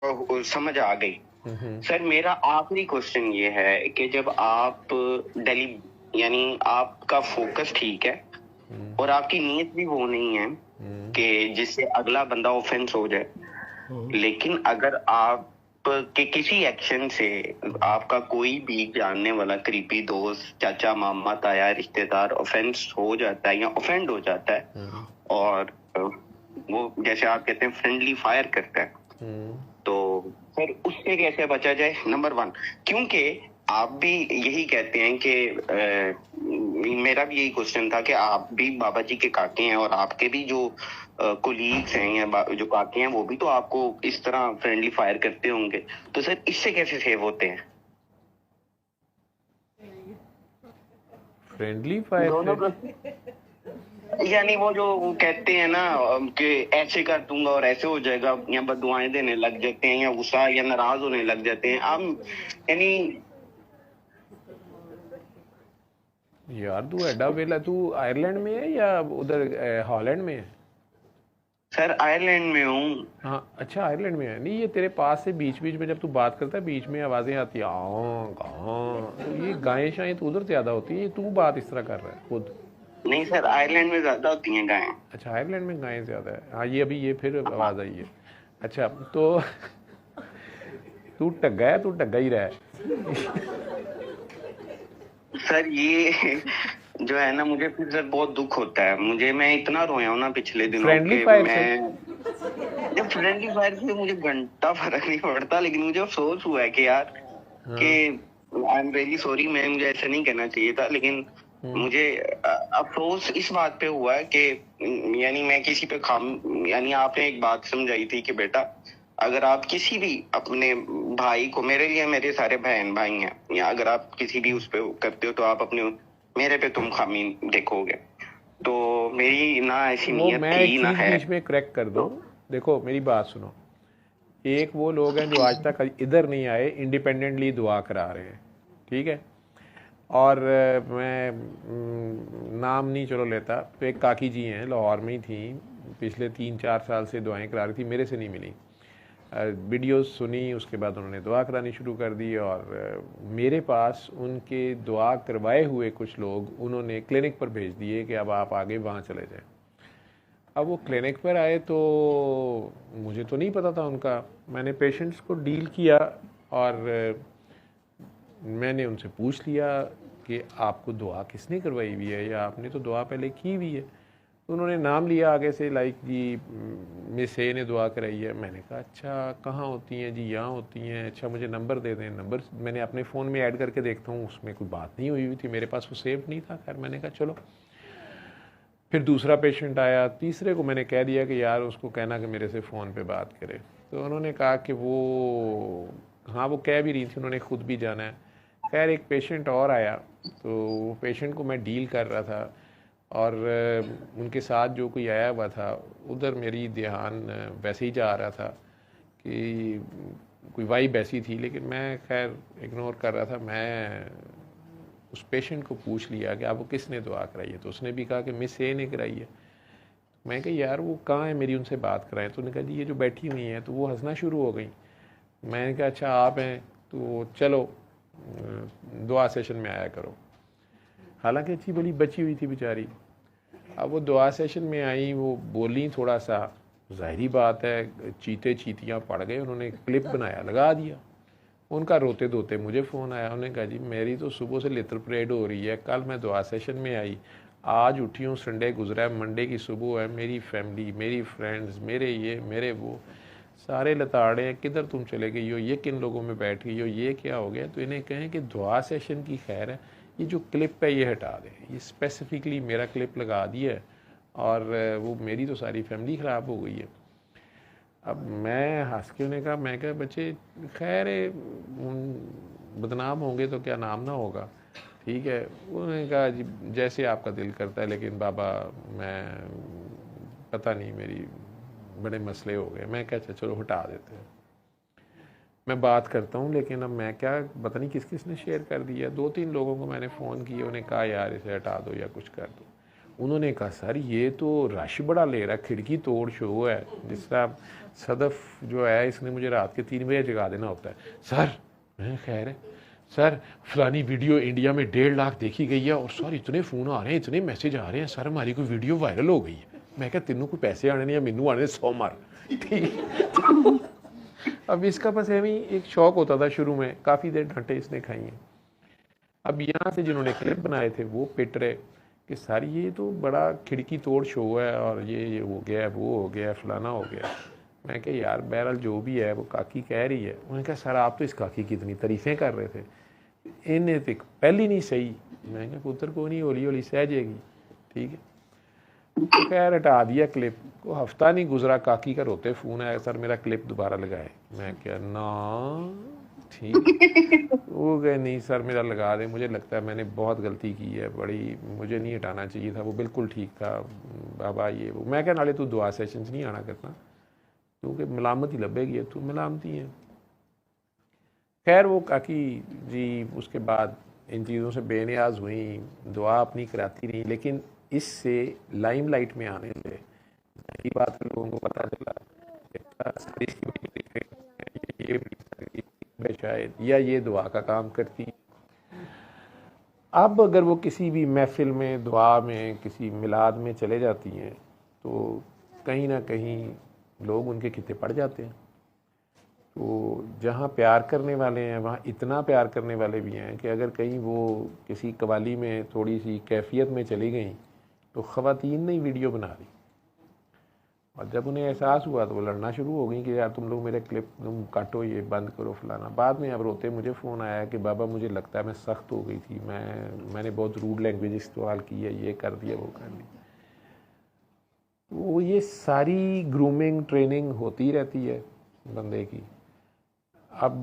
समझ आ गई। सर मेरा आखिरी क्वेश्चन ये है कि जब आप दिल्ली, यानी आपका फोकस ठीक है और आपकी नीयत भी वो नहीं है कि जिससे अगला बंदा ऑफेंस हो जाए, लेकिन अगर आप के किसी एक्शन से आपका कोई भी जानने वाला करीबी दोस्त, चाचा, मामा, ताया, रिश्तेदार ऑफेंस हो जाता है या ऑफेंड हो जाता है और वो जैसे आप कहते हैं फ्रेंडली फायर करता है, तो सर उससे कैसे बचा जाए? नंबर वन, क्योंकि आप भी यही कहते हैं कि मेरा भी यही क्वेश्चन था कि आप भी बाबा जी के काके हैं और आपके भी जो कोलीग्स हैं या जो काके हैं वो भी तो आपको इस तरह फ्रेंडली फायर करते होंगे, तो सर इससे कैसे सेव होते हैं? फ्रेंडली फायर यानी वो जो वो कहते हैं ना कि ऐसे कर दूंगा और ऐसे हो जाएगा, या बददुआएं देने लग जाते हैं या गुस्सा या नाराज होने लग जाते हैं आप, यानी यार तू एडा वेला, तू आयरलैंड में है या उधर हॉलैंड में है? सर आयरलैंड में हूँ। हाँ अच्छा, आयरलैंड में है। नहीं, ये तेरे पास से बीच बीच में जब तू बात करता है बीच में आवाज़ें आती हैं तो ये गायें शायद तो उधर ज़्यादा होती है, ये तू बात इस तरह कर रहा है खुद? नहीं सर, आयरलैंड में ज्यादा होती हैं गायें। अच्छा, आयरलैंड में गायें ज़्यादा है। हाँ, ये अभी ये फिर आवाज़ आई है। अच्छा तो तू टग्गा ही रहा है। सर ये जो है ना, मुझे फिर सर बहुत दुख होता है, मैं इतना रोया हूँ ना पिछले दिनों फ्रेंडली के, फायर मैं फ्रेंडली फायर से मुझे घंटा फर्क नहीं पड़ता, लेकिन मुझे अफसोस हुआ है कि यार कि आई एम रियली सॉरी, मुझे ऐसा नहीं कहना चाहिए था, लेकिन मुझे अफसोस इस बात पे हुआ है कि यानी मैं किसी पे यानी आपने एक बात समझाई थी कि बेटा अगर आप किसी भी अपने भाई को, मेरे लिए मेरे सारे बहन भाई हैं, या अगर आप किसी भी उस पे करते हो तो आप अपने मेरे पे तुम खामी देखोगे, तो मेरी ना ऐसी नीयत मैं थी एक ना चीज़ है। बीच में करेक्ट कर दूं। देखो मेरी बात सुनो, एक वो लोग हैं जो आज तक इधर नहीं आए, इंडिपेंडेंटली दुआ करा रहे हैं, ठीक है? और मैं नाम नहीं चलो लेता, तो एक काकी जी हैं, लाहौर में ही थी, पिछले 3-4 साल से दुआएं करा रही थी, मेरे से नहीं मिली। वीडियोस सुनी, उसके बाद उन्होंने दुआ करानी शुरू कर दी और मेरे पास उनके दुआ करवाए हुए कुछ लोग उन्होंने क्लिनिक पर भेज दिए कि अब आप आगे वहाँ चले जाएं। अब वो क्लिनिक पर आए तो मुझे तो नहीं पता था उनका, मैंने पेशेंट्स को डील किया और मैंने उनसे पूछ लिया कि आपको दुआ किसने करवाई हुई है या आपने तो दुआ पहले की हुई है? तो उन्होंने नाम लिया आगे से, लाइक जी मिस ए ने दुआ कराई है। मैंने कहा अच्छा कहाँ होती हैं जी? यहाँ होती हैं। अच्छा मुझे नंबर दे दें। नंबर मैंने अपने फ़ोन में ऐड करके देखता हूँ, उसमें कोई बात नहीं हुई थी, मेरे पास वो सेव नहीं था। खैर मैंने कहा चलो। फिर दूसरा पेशेंट आया, तीसरे को मैंने कह दिया कि यार उसको कहना कि मेरे से फ़ोन पे बात करे। तो उन्होंने कहा कि वो हाँ वो कह भी रही थी, उन्होंने ख़ुद भी जाना है। खैर एक पेशेंट और आया, तो वो पेशेंट को मैं डील कर रहा था और उनके साथ जो कोई आया हुआ था, उधर मेरी ध्यान वैसे ही जा रहा था कि कोई वाइब ऐसी थी, लेकिन मैं खैर इग्नोर कर रहा था। मैं उस पेशेंट को पूछ लिया कि आपको किसने दुआ कराई है? तो उसने भी कहा कि मिस ए ने कराई है। मैं कहा यार वो कहाँ है, मेरी उनसे बात कराएं। तो उन्होंने कहा जी ये जो बैठी हुई हैं। तो वो हंसना शुरू हो गई। मैंने कहा अच्छा आप हैं तो चलो दुआ सेशन में आया करो। हालांकि अच्छी बड़ी बची हुई थी बेचारी। अब वो दुआ सेशन में आई, वो बोली थोड़ा सा, ज़ाहिरी बात है चीते चीतियाँ पड़ गए, उन्होंने क्लिप बनाया लगा दिया। उनका रोते धोते मुझे फ़ोन आया, उन्होंने कहा जी मेरी तो सुबह से लिटर परेड हो रही है, कल मैं दुआ सेशन में आई, आज उठी हूँ, संडे गुजरा है, मंडे की सुबह है, मेरी फैमिली, मेरी फ्रेंड्स, मेरे ये मेरे वो सारे लताड़े हैं, किधर तुम चले गई हो, ये किन लोगों में बैठ गई हो, ये क्या हो गया? तो इन्हें कहें कि दुआ सेशन की खैर है, ये जो क्लिप है ये हटा दें। ये स्पेसिफिकली मेरा क्लिप लगा दिया है और वो मेरी तो सारी फैमिली ख़राब हो गई है। अब मैं हंस के उन्हें कहा, मैं कहा बच्चे खैर बदनाम होंगे तो क्या नाम ना होगा, ठीक है। उन्होंने कहा जी जैसे आपका दिल करता है, लेकिन बाबा मैं पता नहीं मेरी बड़े मसले हो गए। मैं क्या चलो हटा देते हैं, मैं बात करता हूँ। लेकिन अब मैं क्या, पता नहीं किस किस ने शेयर कर दिया। 2-3 लोगों को मैंने फ़ोन किया, उन्हें कहा यार इसे हटा दो या कुछ कर दो। उन्होंने कहा सर ये तो रश बड़ा ले रहा है, खिड़की तोड़ शो है, जिस तरह सदफ जो है इसने मुझे रात के 3 बजे जगा देना होता है। सर मैं खैर है सर, फलानी वीडियो इंडिया में 1.5 लाख देखी गई है, और सर इतने फ़ोन आ रहे हैं, इतने मैसेज आ रहे हैं, सर हमारी कोई वीडियो वायरल हो गई है। मैं क्या तेनों कोई पैसे आने नहीं या मैनू आने 100 मार, ठीक। अब इसका बस ऐਵੇਂ एक शौक होता था शुरू में, काफ़ी देर डांटे इसने खाई हैं। अब यहाँ से जिन्होंने क्लिप बनाए थे वो पिट रहे कि सर ये तो बड़ा खिड़की तोड़ शो है, और ये हो गया, वो हो गया, फलाना हो गया। मैं कहा यार बहरहाल जो भी है वो काकी कह रही है। उन्होंने कहा सर आप तो इस काकी की इतनी तारीफ़ें कर रहे थे, इन्हें तो पहली नहीं सही। मैं कहा पुत्र को नहीं, हौली हौली सह जाएगी, ठीक है। तो खैर हटा दिया क्लिप को, हफ्ता नहीं गुजरा काकी का रोते फ़ोन आया, सर मेरा क्लिप दोबारा लगाए। मैं क्या ना ठीक, वो गए नहीं सर मेरा लगा दे, मुझे लगता है मैंने बहुत गलती की है बड़ी, मुझे नहीं हटाना चाहिए था, वो बिल्कुल ठीक था बाबा ये वो। मैं क्या नाले तू दुआ सेशंस नहीं आना करना, क्योंकि मलामत ही लभेगी, तू मलामती है। खैर वो काकी जी उसके बाद इन चीज़ों से बेनियाज हुई, दुआ अपनी कराती रही, लेकिन इससे लाइमलाइट में आने से ये बात लोगों को पता चला ये शायद या ये दुआ का काम करती। अब अगर वो किसी भी महफिल में, दुआ में, किसी मिलाद में चले जाती हैं तो कहीं ना कहीं लोग उनके खिते पड़ जाते हैं। तो जहाँ प्यार करने वाले हैं वहाँ इतना प्यार करने वाले भी हैं कि अगर कहीं वो किसी कवाली में थोड़ी सी कैफियत में चली गई तो ख़वातीन ने वीडियो बना दी, और जब उन्हें एहसास हुआ तो वो लड़ना शुरू हो गई कि यार तुम लोग मेरे क्लिप तुम काटो, ये बंद करो फलाना। बाद में अब रोते मुझे फ़ोन आया कि बाबा मुझे लगता है मैं सख्त हो गई थी, मैंने बहुत रूड लैंग्वेज इस्तेमाल की है, ये कर दिया वो कर दिया। वो ये सारी ग्रूमिंग ट्रेनिंग होती रहती है बंदे की। अब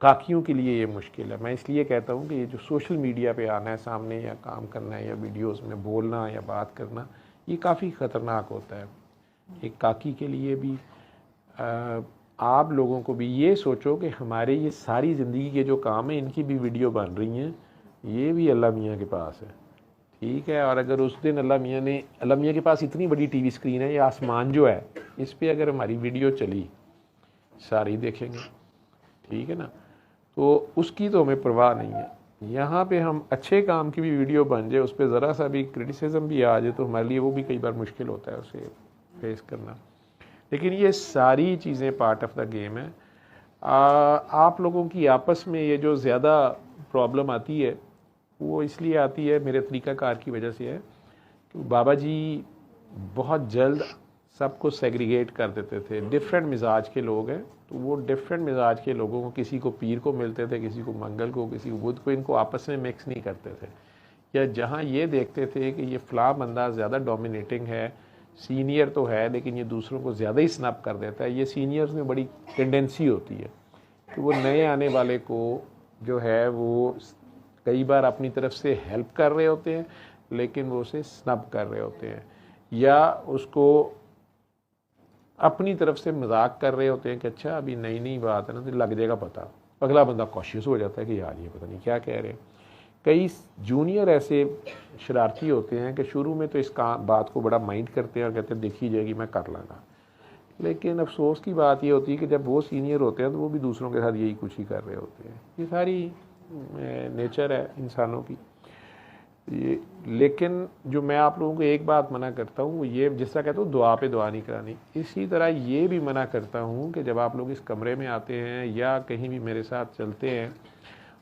काकियों के लिए ये मुश्किल है। मैं इसलिए कहता हूँ कि ये जो सोशल मीडिया पे आना है सामने, या काम करना है, या वीडियोस में बोलना या बात करना, ये काफ़ी ख़तरनाक होता है एक काकी के लिए भी। आप लोगों को भी ये सोचो कि हमारे ये सारी ज़िंदगी के जो काम हैं इनकी भी वीडियो बन रही हैं, ये भी अल्लाह मियाँ के पास है, ठीक है। और अगर उस दिन अल्लाह मियाँ के पास इतनी बड़ी टीवी स्क्रीन है, ये आसमान जो है इस पर अगर हमारी वीडियो चली सारी देखेंगे, ठीक है ना। तो उसकी तो हमें परवाह नहीं है। यहाँ पे हम अच्छे काम की भी वीडियो बन जाए, उस पर ज़रा सा भी क्रिटिसिज्म भी आ जाए तो हमारे लिए वो भी कई बार मुश्किल होता है उसे फेस करना। लेकिन ये सारी चीज़ें पार्ट ऑफ द गेम है। आप लोगों की आपस में ये जो ज़्यादा प्रॉब्लम आती है वो इसलिए आती है मेरे तरीक़ाकार की वजह से है कि बाबा जी बहुत जल्द सबको सेग्रीगेट कर देते थे। डिफरेंट मिजाज के लोग हैं तो वो डिफरेंट मिजाज के लोगों को, किसी को पीर को मिलते थे, किसी को मंगल को, किसी को बुध को, इनको आपस में मिक्स नहीं करते थे। या जहाँ ये देखते थे कि ये फ़लाँ बंदा ज़्यादा डोमिनेटिंग है, सीनियर तो है लेकिन ये दूसरों को ज़्यादा ही स्नब कर देता है, ये सीनियर्स में बड़ी टेंडेंसी होती है कि वो नए आने वाले को जो है वो कई बार अपनी तरफ से हेल्प कर रहे होते हैं लेकिन वो उसे स्नब कर रहे होते हैं, या उसको अपनी तरफ से मजाक कर रहे होते हैं कि अच्छा अभी नई नई बात है ना तो लग जाएगा पता। अगला बंदा कॉशियस हो जाता है कि यार ये पता नहीं क्या कह रहे हैं। कई जूनियर ऐसे शरारती होते हैं कि शुरू में तो इस बात को बड़ा माइंड करते हैं और कहते हैं देखी जाएगी मैं कर लूँगा, लेकिन अफसोस की बात ये होती है कि जब वो सीनियर होते हैं तो वो भी दूसरों के साथ यही कुछ ही कर रहे होते हैं। ये सारी नेचर है इंसानों की ये। लेकिन जो मैं आप लोगों को एक बात मना करता हूँ वो ये, जिसका कहता हूँ दुआ पे दुआ नहीं करानी, इसी तरह ये भी मना करता हूँ कि जब आप लोग इस कमरे में आते हैं या कहीं भी मेरे साथ चलते हैं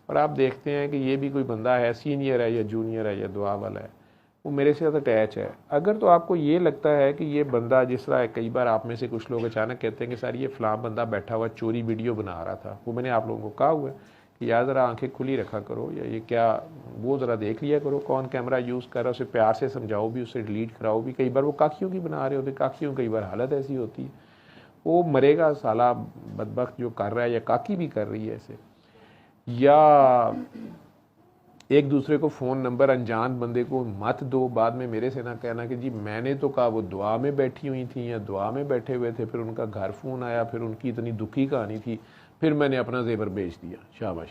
और आप देखते हैं कि ये भी कोई बंदा है, सीनियर है या जूनियर है या दुआ वाला है, वो मेरे साथ अटैच है, अगर तो आपको ये लगता है कि ये बंदा, जिस तरह कई बार आप में से कुछ लोग अचानक कहते हैं कि सर ये फ़लाँ बंदा बैठा हुआ चोरी वीडियो बना रहा था, वो मैंने आप लोगों को कहा हुआ है कि यार ज़रा आंखें खुली रखा करो, या ये क्या वो ज़रा देख लिया करो कौन कैमरा यूज़ कर रहा है, उसे प्यार से समझाओ भी, उसे डिलीट कराओ भी। कई बार वो काकियों की बना रहे होते, काकियों कई बार हालत ऐसी होती है वो मरेगा साला बदबख्त जो कर रहा है, या काकी भी कर रही है ऐसे। या एक दूसरे को फ़ोन नंबर अनजान बंदे को मत दो, बाद में मेरे से ना कहना कि जी मैंने तो कहा वो दुआ में बैठी हुई थी या दुआ में बैठे हुए थे, फिर उनका घर फ़ोन आया, फिर उनकी इतनी दुखी कहानी थी, फिर मैंने अपना जेवर बेच दिया, शाबाश,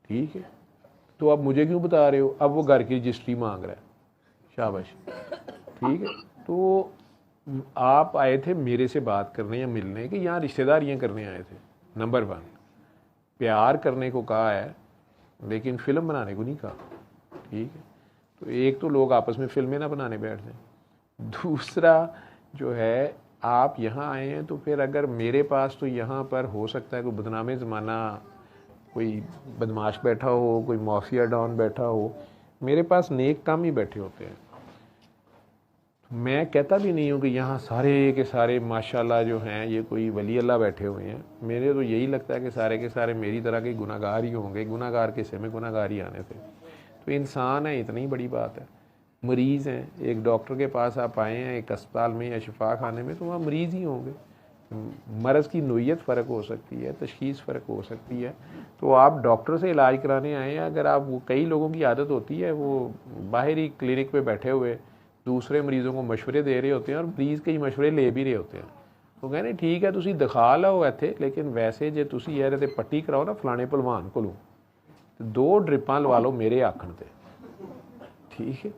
ठीक है। तो आप मुझे क्यों बता रहे हो? अब वो घर की रजिस्ट्री मांग रहा है। शाबाश, ठीक है। तो आप आए थे मेरे से बात करने या मिलने, कि यहाँ रिश्तेदारियाँ करने आए थे? नंबर 1, प्यार करने को कहा है लेकिन फिल्म बनाने को नहीं कहा, ठीक है। तो एक तो लोग आपस में फिल्में ना बनाने बैठ जाएं। दूसरा जो है, आप यहाँ आए हैं तो फिर अगर मेरे पास, तो यहाँ पर हो सकता है कोई बदनामे ज़माना, कोई बदमाश बैठा हो, कोई माफिया डॉन बैठा हो, मेरे पास नेक काम ही बैठे होते हैं। मैं कहता भी नहीं हूँ कि यहाँ सारे के सारे माशाल्लाह जो हैं ये कोई वली अल्लाह बैठे हुए हैं। मेरे तो यही लगता है कि सारे के सारे मेरी तरह के गुनाहगार ही होंगे। गुनाहगार के से में गुनाहगार ही आने थे। तो इंसान है, इतनी बड़ी बात है। मरीज़ हैं, एक डॉक्टर के पास आप आए हैं एक अस्पताल में या शिफा खाने में, तो वहाँ मरीज़ ही होंगे। मर्ज़ की नोयत फ़र्क हो सकती है, तशख़ीस फ़र्क हो सकती है। तो आप डॉक्टर से इलाज कराने आए हैं, अगर आप, वो कई लोगों की आदत होती है वो बाहरी क्लिनिक पे बैठे हुए दूसरे मरीज़ों को मशवरे दे रहे होते हैं और मरीज़ के ही मशवरे ले भी रहे होते हैं। तो कहने ठीक है तुसी दिखा लो इत्थे, लेकिन वैसे जे तुसी यार ते पट्टी कराओ ना फलाने भलवान कोलों, तो 2 ड्रिपां लवा लो मेरे आखण ते, ठीक है।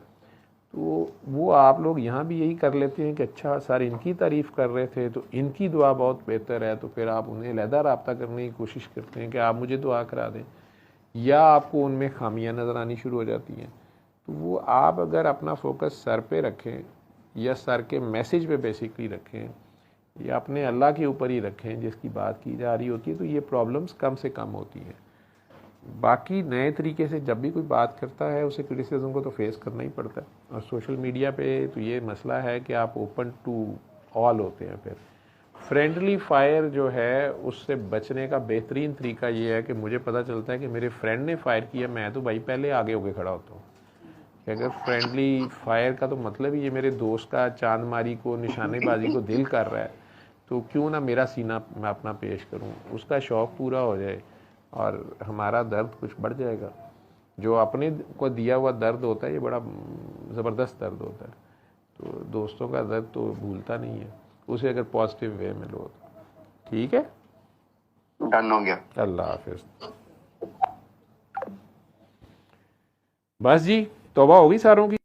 तो वो आप लोग यहाँ भी यही कर लेते हैं कि अच्छा सर इनकी तारीफ़ कर रहे थे तो इनकी दुआ बहुत बेहतर है, तो फिर आप उन्हें अलहदा रब्ता करने की कोशिश करते हैं कि आप मुझे दुआ करा दें, या आपको उनमें खामियां नज़र आनी शुरू हो जाती हैं। तो वो आप अगर अपना फोकस सर पे रखें या सर के मैसेज पे बेसिकली रखें या अपने अल्लाह के ऊपर ही रखें जिसकी बात की जा रही होती है, तो ये प्रॉब्लम्स कम से कम होती हैं। बाकी नए तरीके से जब भी कोई बात करता है उसे क्रिटिसिज्म को तो फेस करना ही पड़ता है। और सोशल मीडिया पे तो ये मसला है कि आप ओपन टू ऑल होते हैं। फिर फ्रेंडली फायर जो है उससे बचने का बेहतरीन तरीका ये है कि मुझे पता चलता है कि मेरे फ्रेंड ने फायर किया, मैं तो भाई पहले आगे होके खड़ा होता हूँ। अगर फ्रेंडली फायर का तो मतलब ही ये मेरे दोस्त का चांदमारी को, निशानेबाजी को दिल कर रहा है, तो क्यों ना मेरा सीना मैं अपना पेश करूं, उसका शौक़ पूरा हो जाए और हमारा दर्द कुछ बढ़ जाएगा। जो अपने को दिया हुआ दर्द होता है ये बड़ा ज़बरदस्त दर्द होता है। तो दोस्तों का दर्द तो भूलता नहीं है, उसे अगर पॉजिटिव वे में लो तो ठीक है। डन हो गया। अल्लाह हाफिज़। बस जी, तौबा होगी सारों की।